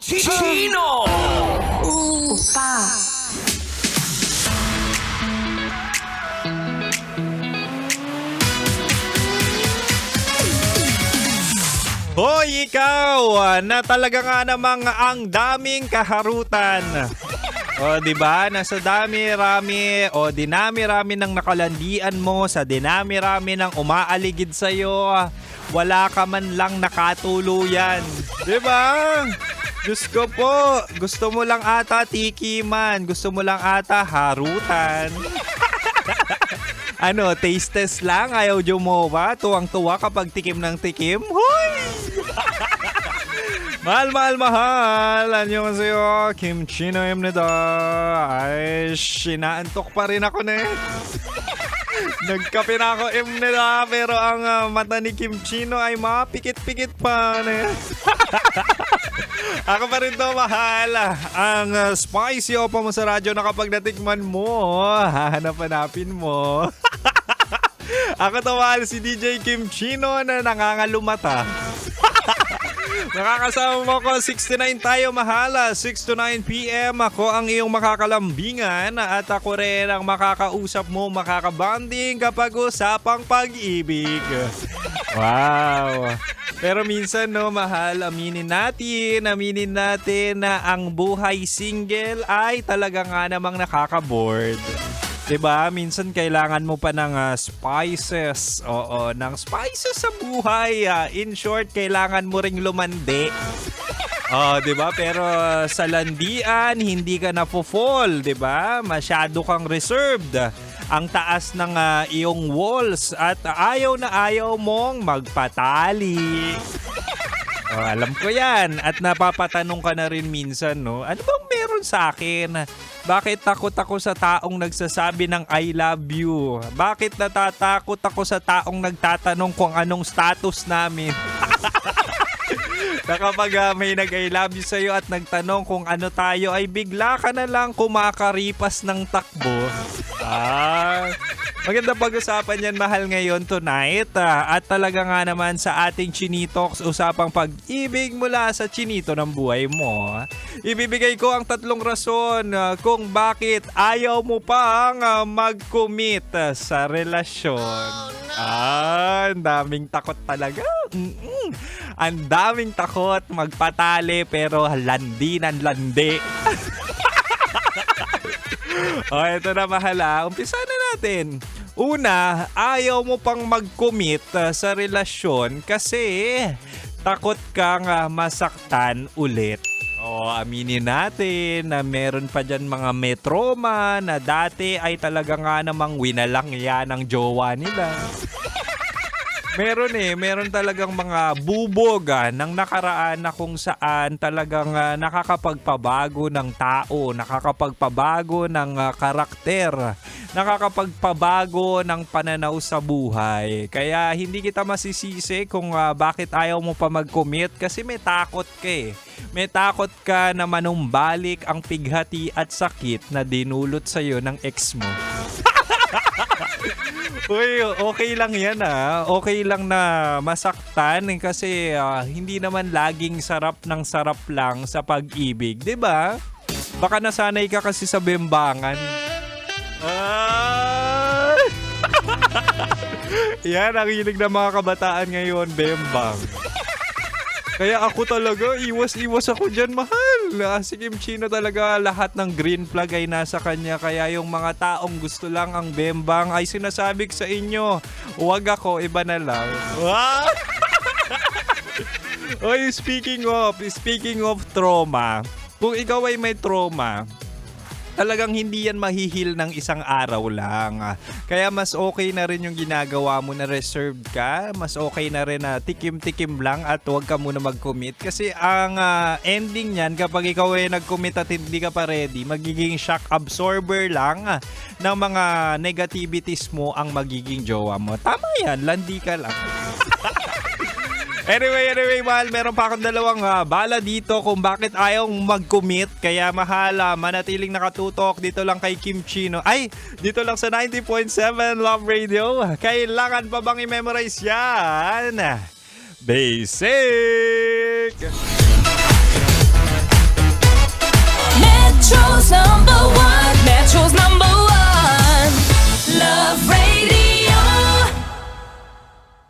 Chino! Opa. Hoy, ikaw na talaga nga namang ang daming kaharutan. O, di ba? Nasa dami-rami o dinami-rami ng nakalandian mo, sa dinami-rami ng umaaligid sa'yo, wala ka man lang nakatuluyan. Di ba? Diyos ko po, gusto mo lang ata tikiman, gusto mo lang ata harutan. Ano, taste test lang? Ayaw jumowa? Tuwang-tuwa kapag tikim ng tikim? Hoy! Mahal. Anyo kasi Kim Chino Imnida. Ay, sinaantok pa rin ako na eh. Nagkape na ako Imnida, pero ang mata ni Kim Chino ay mapikit-pikit pa na eh. Ako pa rin to, mahal. Ang spicy opa mo sa radyo na kapag natikman mo, hahanap-hanapin mo. Ako to, mahal, si DJ Kim Chino na nangangalumata. Nakakasama mo ko, 69 tayo, mahal. 6 to 9 p.m. Ako ang iyong makakalambingan at ako rin ang makakausap mo, makakabanding kapag usapang pag-ibig. Wow. Pero minsan, no, mahal, aminin natin na ang buhay single ay talaga nga namang nakaka-bored. Diba? Minsan kailangan mo pa ng spices. Oo, ng spices sa buhay. In short, kailangan mo ring lumandi. Oh, 'di ba? Pero sa landian, hindi ka na fall, 'di ba? Masyado kang reserved. Ang taas ng iyong walls at ayaw na ayaw mong magpatali. Oh, alam ko 'yan at napapatanong ka na rin minsan, no? Ano bang meron sa akin? Bakit takot ako sa taong nagsasabi ng I love you? Bakit natatakot ako sa taong nagtatanong kung anong status namin? Na kapag may nag-I love you sa'yo at nagtanong kung ano tayo ay bigla ka na lang kumakaripas ng takbo. Maganda pag-usapan yan, mahal, ngayon tonight. At talaga nga naman sa ating Chinitox, usapang pag-ibig mula sa chinito ng buhay mo. Ibibigay ko ang 3 rason kung bakit ayaw mo pang mag-commit sa relasyon. Ang daming takot talaga. Ang daming takot magpatali pero landi ng landi. O, ito na, mahal. Umpisa na natin. Una, ayaw mo pang mag-commit sa relasyon kasi takot kang masaktan ulit. O, aminin natin na meron pa dyan mga may trauma na dati ay talaga nga namang winalang yan ang jowa nila. Meron talagang mga bubog ng nakaraan na kung saan talagang nakakapagpabago ng tao, nakakapagpabago ng karakter, nakakapagpabago ng pananaw sa buhay. Kaya hindi kita masisisi kung bakit ayaw mo pa mag-commit kasi may takot ka eh. May takot ka na manumbalik ang pighati at sakit na dinulot sa'yo ng ex mo. Uy, okay lang yan Okay lang na masaktan kasi hindi naman laging sarap ng sarap lang sa pag-ibig, 'di ba? Baka nasanay ka kasi sa bembangan. Yan ang hilig ng mga kabataan ngayon, bembang. Kaya ako talaga, iwas ako dyan, mahal. Si Kim Chino talaga, lahat ng green flag ay nasa kanya. Kaya yung mga taong gusto lang ang bembang ay sinasabi sa inyo, huwag ako, iba na lang. Oy, speaking of trauma, kung ikaw ay may trauma, talagang hindi yan mahihil ng isang araw lang. Kaya mas okay na rin yung ginagawa mo na reserved ka. Mas okay na rin na tikim-tikim lang at huwag ka muna mag-commit. Kasi ang ending niyan, kapag ikaw ay nag-commit at hindi ka pa ready, magiging shock absorber lang ng mga negativities mo ang magiging jowa mo. Tama yan, landi ka lang. Anyway, mahal, meron pa akong 2 bala dito kung bakit ayaw mag-commit. Kaya mahal, manatiling nakatutok dito lang kay Kim Chino. Ay, dito lang sa 90.7 Love Radio. Kailangan pa bang i-memorize yan? Basic!